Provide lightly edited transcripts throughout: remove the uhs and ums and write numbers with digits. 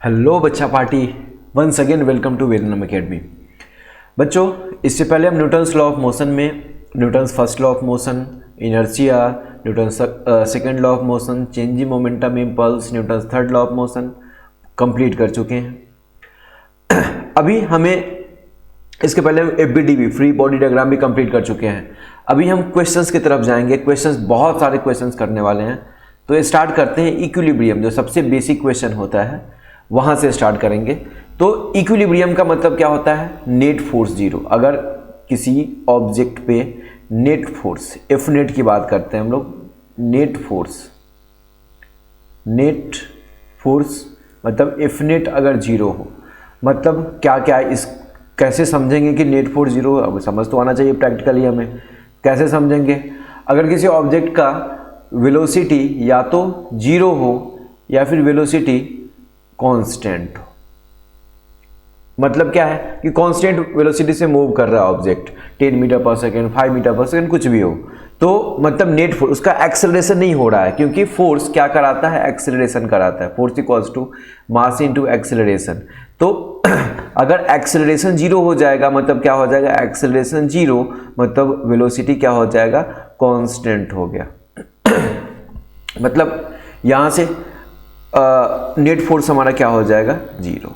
Hello बच्चा party, once again welcome to Vedanam academy. बच्चों, इससे पहले हम न्यूटन्स लॉ ऑफ मोशन में Newton's first law of motion, inertia, Newton's second law of motion, change in momentum impulse, Newton's third law of motion complete कर चुके हैं। अभी हमें इसके पहले हम FBDB फ्री बॉडी डायग्राम भी कंप्लीट कर चुके हैं। अभी हम क्वेश्चंस की तरफ जाएंगे। क्वेश्चंस, बहुत सारे क्वेश्चंस करने वाले हैं, तो स्टार्ट करते हैं। इक्विलिब्रियम जो सबसे बेसिक क्वेश्चन होता है वहाँ से स्टार्ट करेंगे। तो इक्विलिब्रियम का मतलब क्या होता है? Net force zero. अगर किसी ऑब्जेक्ट पे नेट फोर्स, एफ नेट की बात करते हैं हम लोग, नेट फोर्स मतलब एफ नेट अगर जीरो हो, मतलब क्या क्या इस कैसे समझेंगे कि नेट फोर्स जीरो? अब समझ तो आना चाहिए प्रैक्टिकली हमें। कैसे समझेंगे? अगर किसी ऑब्जेक्ट का वेलोसिटी या तो जीरो हो या फिर वेलोसिटी कांस्टेंट हो। मतलब क्या है कि कांस्टेंट वेलोसिटी से मूव कर रहा है object, 10 metre per second, 5 metre per second, कुछ भी हो, तो मतलब नेट फोर्स, उसका एक्सेलरेशन नहीं हो रहा है, क्योंकि फोर्स क्या कराता है? एक्सेलरेशन कराता है। Force equals to mass into acceleration. तो अगर एक्सेलरेशन जीरो हो जाएगा, मतलब क्या हो जाएगा? एक्सेलरेशन जीरो मतलब वेलोसिटी क्या हो जाएगा? कांस्टेंट हो गया। मतलब यहां से नेट फोर्स हमारा क्या हो जाएगा? जीरो।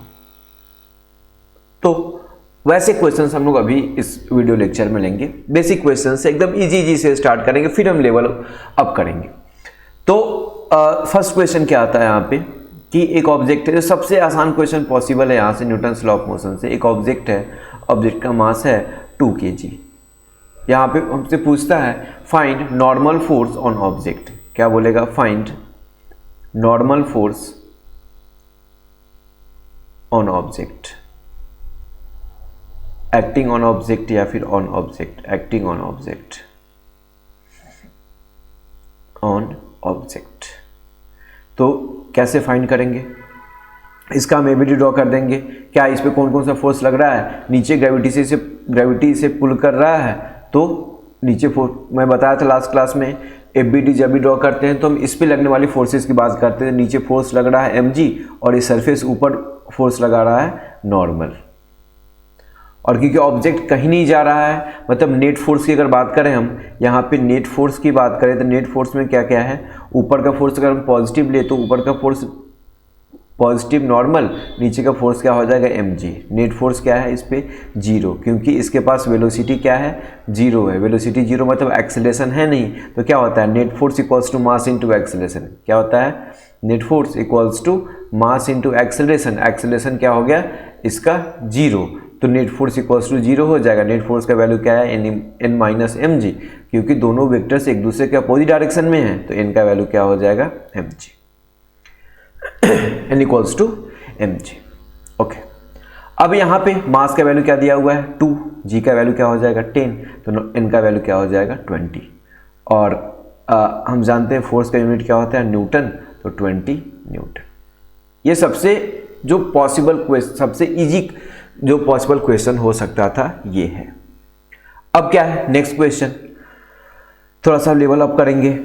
तो वैसे क्वेश्चंस हम लोग अभी इस वीडियो लेक्चर में लेंगे। बेसिक क्वेश्चन से एकदम इजी से स्टार्ट करेंगे, फिर हम लेवल अप करेंगे। तो फर्स्ट क्वेश्चन क्या आता है यहाँ पे कि एक ऑब्जेक्ट है, जो सबसे आसान क्वेश्चन पॉसिबल है यहाँ से न्यूटन्स लॉ ऑफ मोशन से। एक ऑब्जेक्ट है, ऑब्जेक्ट का मास है 2 kg। यहाँ पे हमसे पूछता है find normal force on object. क्या बोलेगा? Find normal force on object, acting on object या फिर on object, acting on object, on object. तो कैसे फाइंड करेंगे? इसका हम एबीडी ड्रॉ कर देंगे। क्या इस पे कौन कौन सा फोर्स लग रहा है? नीचे ग्रेविटी से पुल कर रहा है, तो नीचे फोर्स, मैं बताया था लास्ट क्लास में, एफबीडी जब भी ड्रॉ करते हैं तो हम इस पे लगने वाली फोर्सेस की बात करते हैं। नीचे फोर्स लग रहा है mg और इस सरफेस ऊपर फोर्स लगा रहा है नॉर्मल। और क्योंकि ऑब्जेक्ट कहीं नहीं जा रहा है, मतलब नेट फोर्स की अगर बात करें हम, यहाँ पे नेट फोर्स की बात करें तो नेट फोर्स में क्या क्या है? ऊपर का फोर्स अगर हम पॉजिटिव ले तो ऊपर का फोर्स पॉजिटिव नॉर्मल, नीचे का फोर्स क्या हो जाएगा? mg। नेट फोर्स क्या है इस पे? जीरो, क्योंकि इसके पास वेलोसिटी क्या है? जीरो है। वेलोसिटी जीरो मतलब एक्सेलरेशन है नहीं, तो क्या होता है? Net force equals to mass into acceleration. क्या होता है? Net force equals to mass into acceleration. Acceleration क्या हो गया इसका? जीरो। तो net force equals to zero हो जाएगा। नेट फोर्स का वैल्यू क्या है? n माइनस mg, क्योंकि दोनों वेक्टर्स एक दूसरे के अपोजिट डायरेक्शन में हैं, तो n का वैल्यू क्या हो जाएगा? mg। n equals to mg। Okay, अब यहाँ पे मास का वैल्यू क्या दिया हुआ है? 2, g का वैल्यू क्या हो जाएगा? 10, तो n का वैल्यू क्या हो जाएगा? 20। और हम जानते हैं फोर्स का यूनिट क्या होता है? न्यूटन, तो 20 न्यूटन। ये सबसे जो पॉसिबल क्वेश्चन, सबसे इजी जो पॉसिबल क्वेश्चन हो सकता था ये है। अब क्या है नेक्स्ट क्वेश्चन? थोड़ा सा लेवल अप करेंगे।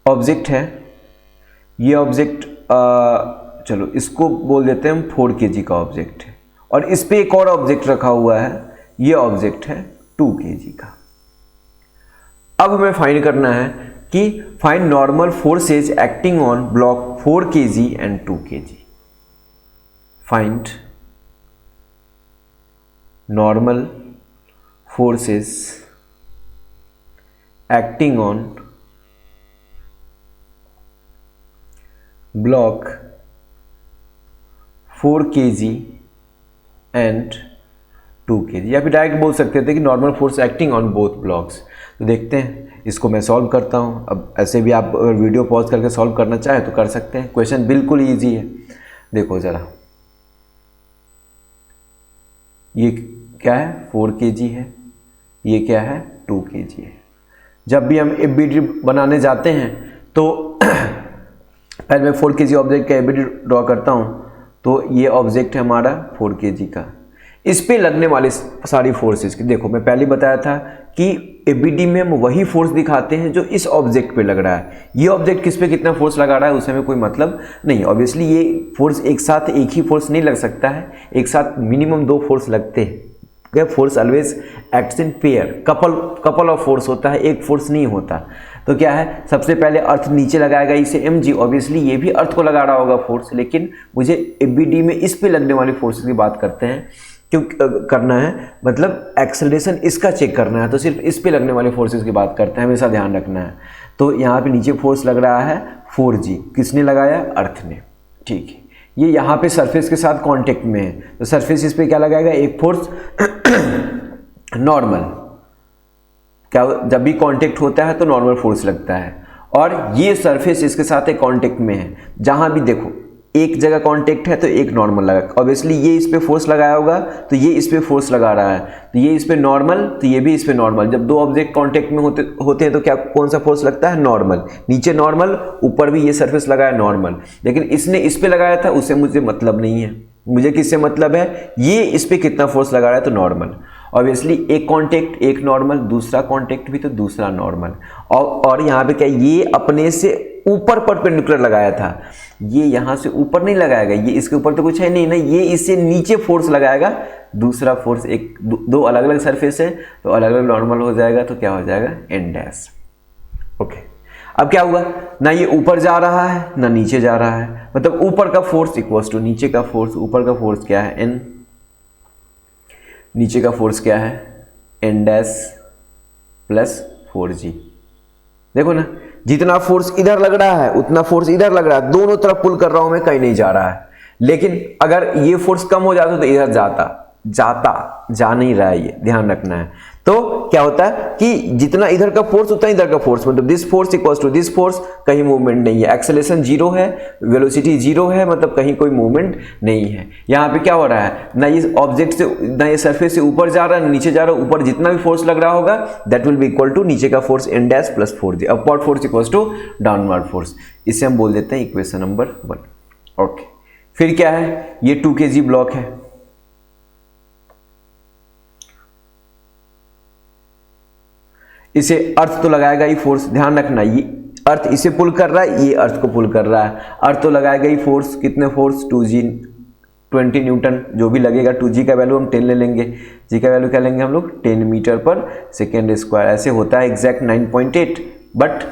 ऑब्जेक्ट है, ये ऑब्जेक्ट चलो इसको बोल देते हैं हम 4 kg का ऑब्जेक्ट है, और इस पे एक और ऑब्जेक्ट रखा हुआ है, ये ऑब्जेक्ट है 2 kg का। अब हमें फाइंड करना है कि find normal forces acting on block 4 kg and 2 kg। Find normal forces acting on block 4 kg and 2 kg, या फिर डायरेक्ट बोल सकते थे कि normal force acting on both blocks. तो देखते हैं, इसको मैं सॉल्व करता हूं। अब ऐसे भी आप अगर वीडियो पॉज करके सॉल्व करना चाहे तो कर सकते हैं। क्वेश्चन बिल्कुल ईजी है। देखो जरा, ये क्या है? 4 kg है, ये क्या है? 2 kg है। जब भी हम एफबीडी बनाने जाते हैं तो पहले मैं 4 kg ऑब्जेक्ट का एफबीडी ड्रॉ करता हूँ। तो ये ऑब्जेक्ट है हमारा 4 kg का, इस पे लगने वाले सारी फोर्सेस की, देखो मैं पहले बताया था कि एबीडी में हम वही फोर्स दिखाते हैं जो इस ऑब्जेक्ट पे लग रहा है। ये ऑब्जेक्ट किस पे कितना फोर्स लगा रहा है उससे हमें कोई मतलब नहीं। ऑब्वियसली ये फोर्स एक साथ एक ही फोर्स नहीं लग सकता है, एक साथ मिनिमम 2 फोर्स लगते हैं। Force always acts in pair, couple of force होता है, एक फोर्स नहीं होता। तो क्या है, सबसे पहले अर्थ नीचे लगाएगा इसे mg, ऑब्वियसली ये भी अर्थ को लगा रहा होगा फोर्स, लेकिन मुझे एबीडी में इस पे लगने वाली फोर्स की बात करते हैं, क्यों करना है, मतलब एक्सेलरेशन इसका चेक करना है, तो सिर्फ इस पे लगने वाले फोर्सेस की बात करते हैं, हमेशा ध्यान रखना है। तो यहाँ पे नीचे फोर्स लग रहा है 4g, किसने लगाया, अर्थ ने, ठीक है। ये यहाँ पे सरफेस के साथ कांटेक्ट में है, तो सरफेस इस पे क्या लगाएगा, एक फोर्स नॉर्मल, क्या जब भी कांटेक्ट होता है तो नॉर्मल फोर्स लगता है, और ये सरफेस इसके साथ एक कांटेक्ट में है, जहां भी देखो एक जगह कांटेक्ट है तो एक नॉर्मल लगा, ऑब्वियसली ये इस पे फोर्स लगाया होगा तो ये इस पे फोर्स लगा रहा है, तो ये इस पे नॉर्मल तो ये भी इस पे नॉर्मल। जब 2 ऑब्जेक्ट कांटेक्ट में होते हैं तो क्या कौन सा फोर्स लगता है, नॉर्मल। नीचे नॉर्मल, ऊपर भी ये सरफेस लगाया नॉर्मल, लेकिन इसने इस पे लगाया था, उससे मुझे मतलब नहीं है। मुझे किससे मतलब है, ये इस पे कितना फोर्स लगा रहा है तो नॉर्मल। ऑब्वियसली एक कांटेक्ट एक नॉर्मल, दूसरा कांटेक्ट भी तो दूसरा नॉर्मल, और यहाँ पे क्या, ये अपने से ऊपर परपेंडिकुलर लगाया था, ये यहाँ से ऊपर नहीं लगाएगा, ये इसके ऊपर तो कुछ है नहीं ना, ये इससे नीचे फोर्स लगाएगा, दूसरा फोर्स, एक 2 अलग अलग सरफेस है तो अलग अलग नॉर्मल हो जाएगा, तो क्या हो जाएगा, n डैश। ओके, अब क्या हुआ, ना ये ऊपर जा रहा है ना नीचे जा रहा है, मतलब ऊपर का फोर्स इक्वल्स टू नीचे का फोर्स, ऊपर का फोर्स क्या है n, नीचे का फोर्स क्या है n डैश प्लस 4g। देखो ना, जितना फोर्स इधर लग रहा है उतना फोर्स इधर लग रहा है, दोनों तरफ पुल कर रहा हूं मैं, कहीं नहीं जा रहा है। लेकिन अगर ये फोर्स कम हो जाता तो इधर जा नहीं रहा है, ये ध्यान रखना है। तो क्या होता है कि जितना इधर का फोर्स उतना इधर का फोर्स, मतलब this force equals to this force, कहीं मूवमेंट नहीं है, एक्सेलरेशन 0 है, वेलोसिटी 0 है, मतलब कहीं कोई मूवमेंट नहीं है। यहाँ पे क्या हो रहा है, ना ये ऑब्जेक्ट से, ना ये सरफेस से ऊपर जा रहा है नीचे जा रहा है, ऊपर जितना भी फोर्स लग रहा होगा that will be equal to नीचे का force n dash plus 4g, upward force equals to downward force. इसे हम बोल देते हैं इक्वेशन नंबर 1। ओके, फिर क्या है, ये 2 kg ब्लॉक है, इसे अर्थ तो लगाएगा ही फोर्स, ध्यान रखना, ये अर्थ इसे पुल कर रहा है, ये अर्थ को पुल कर रहा है, अर्थ तो लगाएगा ही फोर्स, कितने फोर्स, 2g 20 न्यूटन, जो भी लगेगा। 2g का वैल्यू हम 10 ले लेंगे, g का वैल्यू क्या लेंगे हम लोग, 10 मीटर पर सेकेंड स्क्वायर, ऐसे होता है एग्जैक्ट 9.8, बट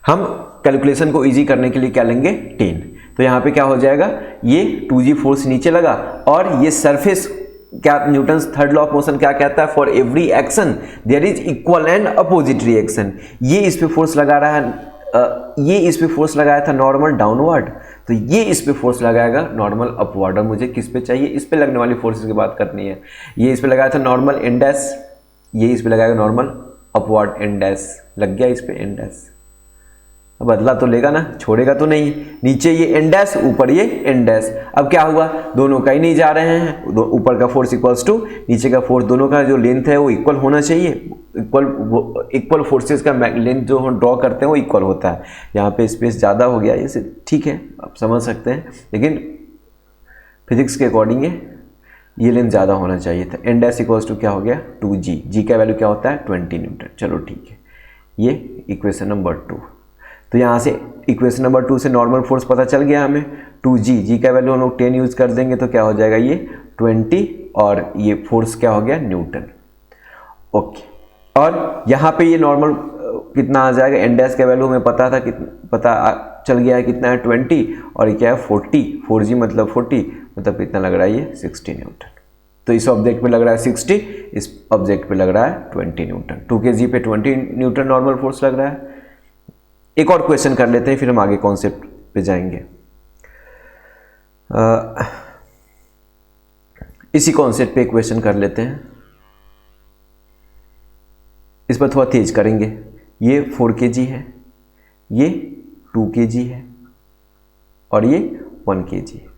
हम कैलकुलेशन को ईजी करने के लिए क्या लेंगे, 10। तो यहाँ पे क्या हो जाएगा, ये 2g फोर्स नीचे लगा, और ये सरफेस, क्या Newton's third law of motion क्या कहता है, for every action there is equal and opposite reaction. ये इस पे फोर्स लगा रहा है, ये इस पे फोर्स लगाया था नॉर्मल डाउनवर्ड, तो ये इस पे फोर्स लगाएगा नॉर्मल अपवर्ड। और मुझे किस पे चाहिए, इस पे लगने वाली फोर्सेस की बात करनी है। ये इस पे लगाया था नॉर्मल n डैश, ये इस पे लगाएगा नॉर्मल अपवर्ड n डैश, लग गया इस पे n डैश, बदला तो लेगा ना, छोड़ेगा तो नहीं। नीचे ये n डैश, ऊपर ये n डैश। अब क्या हुआ, दोनों कहीं नहीं जा रहे हैं, ऊपर का फोर्स इक्वल्स टू नीचे का फोर्स, दोनों का जो लेंथ है वो इक्वल होना चाहिए। इक्वल फोर्सेस का लेंथ जो हम ड्रॉ करते हैं वो इक्वल होता है। यहाँ पे स्पेस ज़्यादा हो गया, ये ठीक है, आप समझ सकते हैं, लेकिन फिजिक्स के अकॉर्डिंग ये लेंथ ज़्यादा होना चाहिए था। n डैश इक्वल्स टू क्या हो गया, 2g, g का वैल्यू क्या होता है 20 न्यूटन। चलो ठीक है, ये इक्वेशन नंबर 2। तो यहाँ से इक्वेशन नंबर 2 से नॉर्मल फोर्स पता चल गया हमें, 2g, g का वैल्यू हम लोग 10 यूज कर देंगे तो क्या हो जाएगा, ये 20, और ये फोर्स क्या हो गया, न्यूटन। ओके, और यहाँ पे ये नॉर्मल कितना आ जाएगा, n डैश का वैल्यू हमें पता था, पता चल गया है कितना है 20, और ये क्या है 40, 4g मतलब 40, मतलब कितना लग रहा है ये 60 न्यूटन। तो इस ऑब्जेक्ट पे लग रहा है 60, इस ऑब्जेक्ट पे लग रहा है 20 न्यूटन। 2 kg पे 20 न्यूटन नॉर्मल फोर्स लग रहा है। एक और क्वेश्चन कर लेते हैं, फिर हम आगे कॉन्सेप्ट पे जाएंगे। इसी कॉन्सेप्ट पे क्वेश्चन कर लेते हैं, इस पर थोड़ा तेज करेंगे। ये 4 kg है, ये 2 kg है, और ये 1 kg है।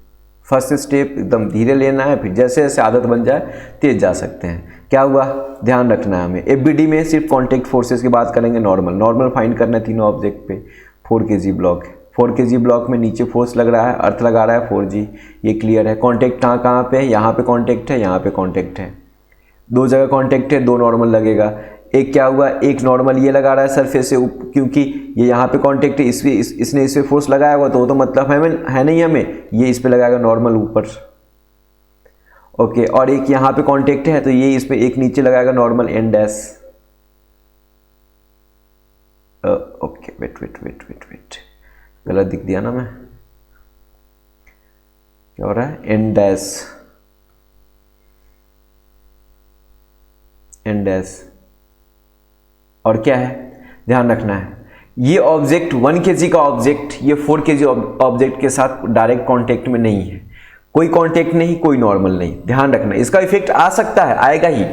फर्स्ट स्टेप एकदम धीरे लेना है, फिर जैसे जैसे आदत बन जाए तेज जा सकते हैं। क्या हुआ, ध्यान रखना है हमें, एफबीडी में सिर्फ कॉन्टेक्ट फोर्सेस की बात करेंगे, नॉर्मल फाइंड करना है तीनों ऑब्जेक्ट पे। 4 kg ब्लॉक है, 4 kg ब्लॉक में नीचे फोर्स लग रहा है, अर्थ लगा रहा है 4G, ये क्लियर है। कांटेक्ट कहाँ कहाँ पे है, यहाँ पे कांटेक्ट है, यहाँ पे कांटेक्ट है, दो जगह कांटेक्ट है, दो नॉर्मल लगेगा। एक क्या हुआ, एक नॉर्मल ये लगा रहा है सरफेस से, क्योंकि ये यहाँ पे कांटेक्ट है, इसने इस पे फोर्स लगाया हुआ, तो मतलब है नहीं हमें, ये इस पे लगाएगा नॉर्मल ऊपर, ओके। और एक यहाँ पे कांटेक्ट है, तो ये इस पे एक नीचे लगाएगा normal N dash, okay. Weight गलत दिख दिया ना मैं, क्या हो रहा है, एन डैश, और क्या है, ध्यान रखना है, ये ऑब्जेक्ट 1 kg का ऑब्जेक्ट ये 4 kg ऑब्जेक्ट के साथ डायरेक्ट कांटेक्ट में नहीं है, कोई कांटेक्ट नहीं, कोई नॉर्मल नहीं। ध्यान रखना, इसका इफेक्ट आ सकता है, आएगा ही,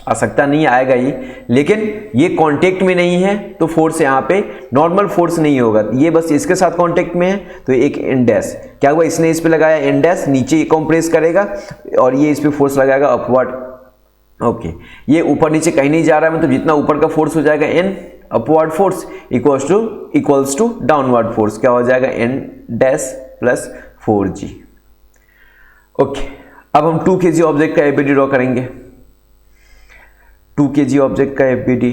आ सकता नहीं आएगा ही, लेकिन ये कांटेक्ट में नहीं है तो फोर्स यहाँ पे नॉर्मल फोर्स नहीं होगा। ये बस इसके साथ कांटेक्ट में है, तो एक एन डैश, क्या हुआ, इसने इस पे लगाया एन डैश, नीचे कंप्रेस करेगा और ये इस पे फोर्स लगाएगा अपवर्ड, ओके। ये ऊपर नीचे कहीं नहीं जा रहा है, मतलब जितना ऊपर का फोर्स हो जाएगा N upward force equals to downward force, क्या हो जाएगा, N dash plus 4G, okay. अब हम 2 kg ऑब्जेक्ट का एबीडी ड्रॉ करेंगे। 2 kg ऑब्जेक्ट का एबीडी,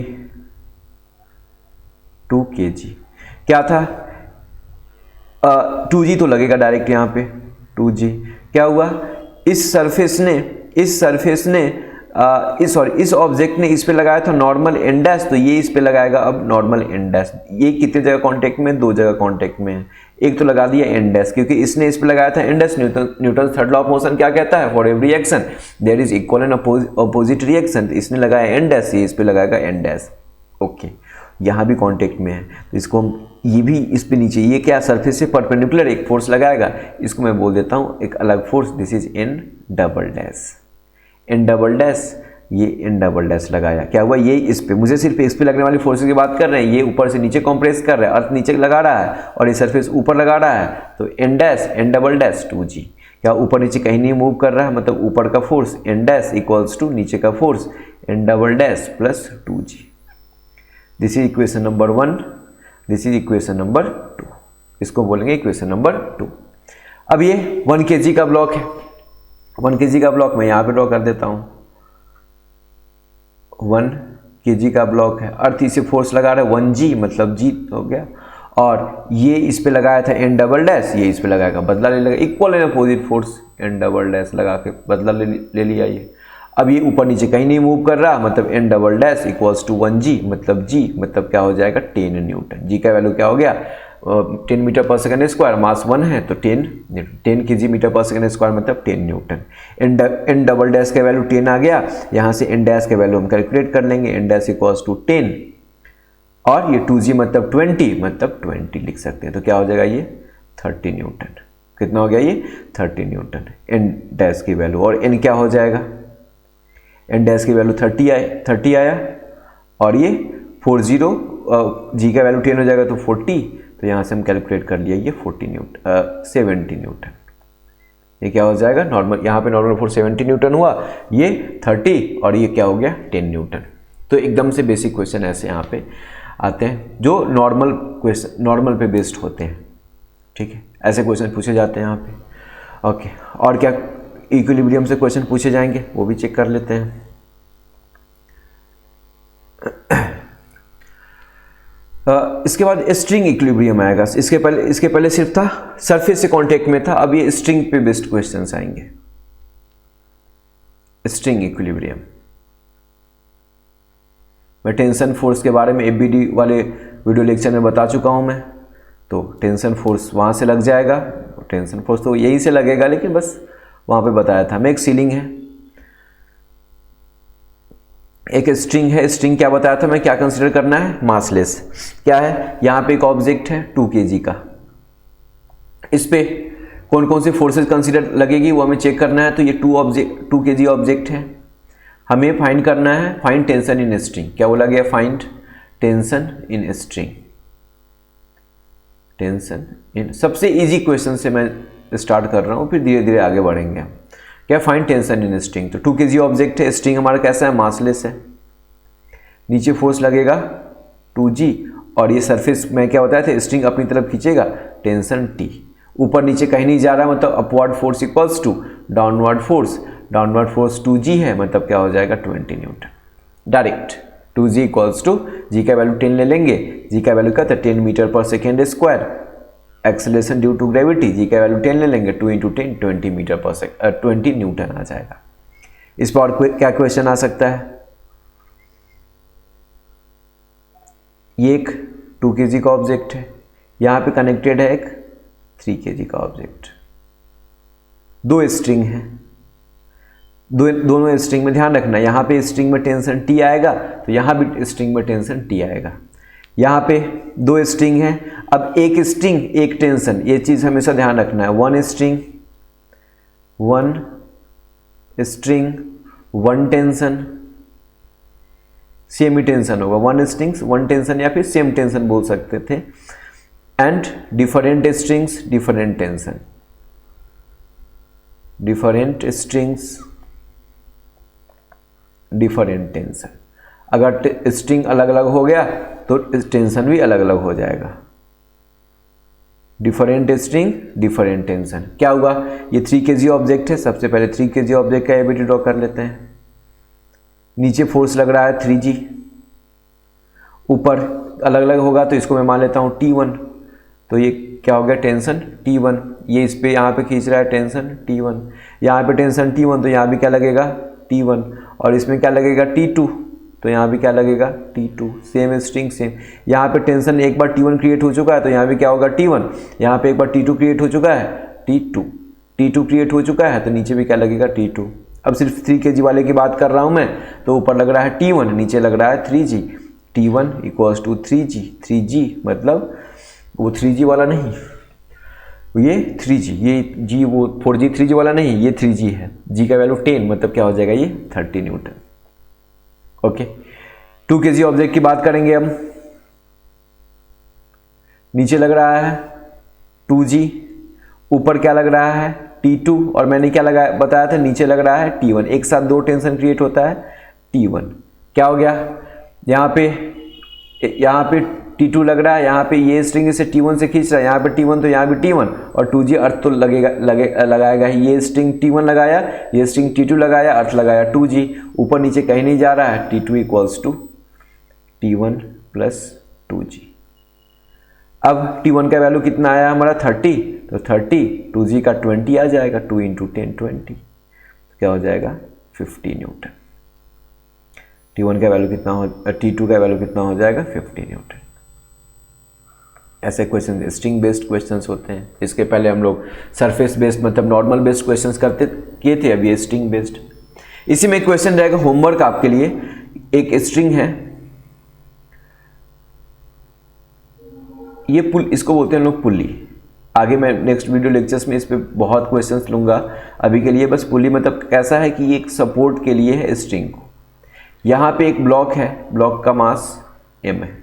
2 kg क्या था, 2G तो लगेगा डायरेक्ट यहाँ पे, 2G। क्या हुआ, इस सरफेस ने इस ऑब्जेक्ट ने इस पे लगाया था नॉर्मल एन डैश, तो ये इस पे लगाएगा अब नॉर्मल एन डैश। ये कितने जगह कांटेक्ट में, दो जगह कांटेक्ट में है, एक तो लगा दिया एन डैश, क्योंकि इसने इस पे लगाया था N dash. Newton third law of motion क्या कहता है, for every action there is equal and opposite reaction, तो इसने लगाया एन डैश, ये इस पे लगाएगा एन डैश, ओके। यहाँ भी कांटेक्ट में है, तो इसको हम, ये भी इस पे नीचे, ये क्या सरफेस से परपेंडिकुलर एक फोर्स लगाएगा, इसको मैं बोल देता हूँ एक अलग force, this is N double dash, N double dash, ये एन डबल डैश लगाया। क्या हुआ, ये इस पे, मुझे सिर्फ इस पे लगने वाली फोर्सेस की बात कर रहे हैं, ये ऊपर से नीचे कंप्रेस कर रहा है, अर्थ नीचे लगा रहा है और ये सरफेस ऊपर लगा रहा है, तो N dash N double dash 2G। क्या ऊपर नीचे कहीं नहीं मूव कर रहा है, मतलब ऊपर का force N dash equals to नीचे का force N double dash plus 2G। This is equation number 1, this is equation number 2, इसको बोलेंगे इक्वेशन नंबर 2। अब ये 1 kg का ब्लॉक है, 1 kg का ब्लॉक मैं यहाँ पे ड्रॉ कर देता हूँ, 1 kg का ब्लॉक है, अर्थ इसे फोर्स लगा रहा है 1G, मतलब G हो गया, और ये इस पे लगाया था एन डबल डैश, ये इस पे लगाएगा, बदला ले लेगा, equal and opposite force N double dash लगा के बदला ले लिया ये। अब ये ऊपर नीचे कहीं नहीं मूव कर रहा, मतलब N double dash equals to 1G, मतलब G मतलब क्या हो जाएगा, 10 न्यूटन। G का वैल्यू क्या हो गया, 10 मीटर पर सेकेंड स्क्वायर, मास 1 है तो 10 kg metre per second square मतलब 10 न्यूटन। एन डबल डैश का वैल्यू 10 आ गया, यहाँ से एन डैश का वैल्यू हम कैलकुलेट कर लेंगे, एन डैश इक्वल्स टू 10 और ये 2G मतलब 20 लिख सकते हैं, तो क्या हो जाएगा ये 30 न्यूटन। कितना हो गया ये 30 न्यूटन एन डैश की वैल्यू, और एन क्या हो जाएगा, एन डैश की वैल्यू 30 आया और ये 40, G का वैल्यू 10 हो जाएगा तो 40, तो यहाँ से हम कैलकुलेट कर लिया ये 70 न्यूटन। ये क्या हो जाएगा नॉर्मल, यहाँ पे नॉर्मल फोर्स 70 न्यूटन हुआ, ये 30 और ये क्या हो गया 10 न्यूटन। तो एकदम से बेसिक क्वेश्चन ऐसे यहाँ पे आते हैं जो नॉर्मल पे बेस्ड होते हैं, ठीक है, ऐसे क्वेश्चन पूछे जाते हैं यहाँ पे, ओके। और क्या इक्विलिब्रियम से क्वेश्चन पूछे जाएंगे वो भी चेक कर लेते हैं। इसके बाद स्ट्रिंग इक्विलिब्रियम आएगा, इसके पहले सिर्फ था सरफेस से कांटेक्ट में था, अब ये स्ट्रिंग पे बेस्ड क्वेश्चंस आएंगे। स्ट्रिंग इक्विलिब्रियम मैं टेंशन फोर्स के बारे में एबीडी वाले वीडियो लेक्चर में बता चुका हूं मैं, तो टेंशन फोर्स वहां से लग जाएगा, टेंशन फोर्स तो यहीं से लगेगा, लेकिन बस वहां पे बताया था मैं। एक सीलिंग है, एक स्ट्रिंग है, स्ट्रिंग क्या बताया था मैं, क्या कंसीडर करना है, मासलेस। क्या है, यहाँ पे एक ऑब्जेक्ट है 2 kg का, इस पे कौन कौन सी फोर्सेस कंसीडर लगेगी वो हमें चेक करना है। तो ये 2 kg ऑब्जेक्ट है, हमें फाइंड करना है, फाइंड टेंशन इन स्ट्रिंग। क्या बोला गया, find tension in string, tension in. सबसे इजी क्वेश्चन से मैं स्टार्ट कर रहा हूँ, फिर धीरे धीरे आगे बढ़ेंगे। क्या, फाइंड टेंशन इन स्ट्रिंग। तो 2 kg ऑब्जेक्ट है, स्ट्रिंग हमारा कैसा है, मासलेस है, नीचे फोर्स लगेगा 2G और ये सरफेस में क्या होता है, स्ट्रिंग अपनी तरफ खींचेगा टेंशन टी। ऊपर नीचे कहीं नहीं जा रहा मतलब upward force equals to downward force. Downward force 2g है मतलब क्या हो जाएगा 20 newton. Direct 2g equals to g का वैल्यू 10 ले लेंगे, जी का वैल्यू क्या था 10 metre per second square. Acceleration due to gravity, g का वैल्यू 10 ले लेंगे, 2 × 10 20 मीटर पर सेकेंड 20 न्यूटन आ जाएगा। इस पर और क्या क्वेश्चन आ सकता है? ये एक 2 kg का ऑब्जेक्ट है, यहाँ पे कनेक्टेड है एक 3 kg का ऑब्जेक्ट। दो स्ट्रिंग है, दोनों स्ट्रिंग में ध्यान रखना, यहाँ पे स्ट्रिंग में टेंशन T आएगा तो यहाँ भी स्ट्रिंग में टेंशन T आएगा। यहाँ पे दो स्ट्रिंग है, अब एक स्ट्रिंग एक टेंशन, ये चीज़ हमेशा ध्यान रखना है। One string one tension, same ही टेंशन होगा। वन स्ट्रिंग्स वन टेंशन या फिर सेम टेंशन बोल सकते थे। And different strings different tension, different strings different tension. अगर स्ट्रिंग अलग अलग हो गया तो टेंशन भी अलग अलग हो जाएगा। Different string different tension. क्या हुआ? ये 3 kg ऑब्जेक्ट है, सबसे पहले 3 kg ऑब्जेक्ट का एबिलिटी ड्रॉ कर लेते हैं। नीचे फोर्स लग रहा है 3g, ऊपर अलग अलग होगा तो इसको मैं मान लेता हूँ T1, तो ये क्या हो गया टेंशन T1। ये इस पे यहाँ पे खींच रहा है टेंशन T1, यहाँ पे टेंशन T1 तो यहाँ भी क्या लगेगा T1, और इसमें क्या लगेगा T2 तो यहाँ भी क्या लगेगा T2। सेम स्ट्रिंग सेम, यहाँ पे टेंशन एक बार T1 क्रिएट हो चुका है तो यहाँ भी क्या होगा T1, यहाँ पे एक बार T2 क्रिएट हो चुका है T2 क्रिएट हो चुका है तो नीचे भी क्या लगेगा T2। अब सिर्फ 3 kg वाले की बात कर रहा हूँ मैं, तो ऊपर लग रहा है T1, नीचे लग रहा है 3g। T1 equals to 3g, 3g मतलब वो 3g वाला नहीं, ये 3g, ये g वो 4g 3g वाला नहीं, ये 3g है। g का वैल्यू 10 मतलब क्या हो जाएगा ये 30 न्यूटन। ओके, 2 kg ऑब्जेक्ट की बात करेंगे हम। नीचे लग रहा है 2g, ऊपर क्या लग रहा है T2, और मैंने क्या लगाया बताया था नीचे लग रहा है T1। एक साथ दो टेंशन क्रिएट होता है T1। क्या हो गया? यहाँ पे T2 लग रहा है, यहाँ पे ये स्ट्रिंग इसे T1 से खींच रहा है, यहाँ पे T1 तो यहाँ भी T1, और 2g अर्थ तो लगाएगा ही। ये स्ट्रिंग T1 लगाया, ये स्ट्रिंग T2 लगाया, अर्थ लगाया 2g। ऊपर नीचे कहीं नहीं जा रहा है, T2 equals to T1 plus 2g। अब T1 का वैल्यू कितना आया हमारा 30, तो 30 2g का 20 आ जाएगा, 2 × 10 20, क्या हो जाएगा 50 न्यूटन। T1 का वैल्यू कितना हो, T2 का वैल्यू कितना हो जाएगा 50 न्यूटन। ऐसे क्वेश्चन स्ट्रिंग बेस्ड क्वेश्चंस होते हैं। इसके पहले हम लोग सरफेस बेस्ड मतलब नॉर्मल बेस्ड क्वेश्चंस किए थे, अभी ये स्ट्रिंग बेस्ड। इसी में क्वेश्चन रहेगा होमवर्क आपके लिए। एक स्ट्रिंग है, ये पुल, इसको बोलते हैं लोग पुली। आगे मैं नेक्स्ट वीडियो लेक्चर्स में इस पे बहुत क्वेश्चंस लूंगा। अभी के लिए बस पुली मतलब कैसा है कि ये एक सपोर्ट के लिए है स्ट्रिंग को। यहाँ पे एक ब्लॉक है, ब्लॉक का मास m है।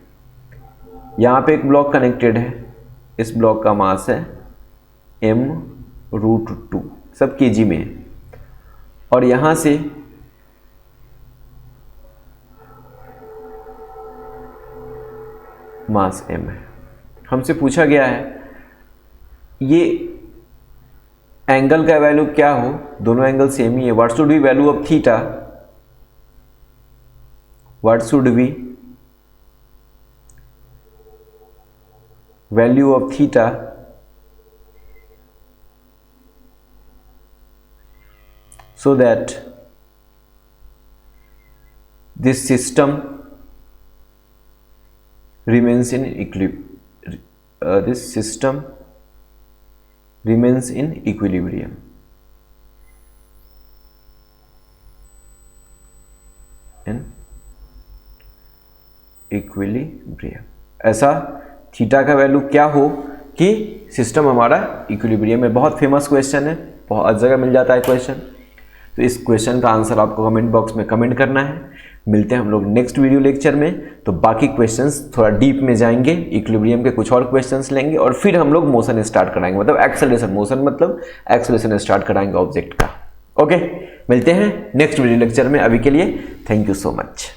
यहाँ पे एक ब्लॉक कनेक्टेड है, इस ब्लॉक का मास है m√2, सब kg में है। और यहाँ से मास m है। हमसे पूछा गया है ये एंगल का वैल्यू क्या हो, दोनों एंगल सेम ही है। What should be value of theta, what should be value of theta so that this system remains in equilibrium. ऐसा थीटा का वैल्यू क्या हो कि सिस्टम हमारा इक्विलिब्रियम में। बहुत फेमस क्वेश्चन है, बहुत जगह मिल जाता है क्वेश्चन। तो इस क्वेश्चन का आंसर आपको कमेंट बॉक्स में कमेंट करना है। मिलते हैं हम लोग नेक्स्ट वीडियो लेक्चर में। तो बाकी क्वेश्चंस थोड़ा डीप में जाएंगे, इक्विलिब्रियम के कुछ और क्वेश्चंस लेंगे और फिर हम लोग मोशन स्टार्ट कराएंगे, मतलब एक्सेलरेशन, मोशन मतलब एक्सेलरेशन स्टार्ट कराएंगे ऑब्जेक्ट का। ओके, मिलते हैं नेक्स्ट वीडियो लेक्चर में। अभी के लिए थैंक यू सो मच।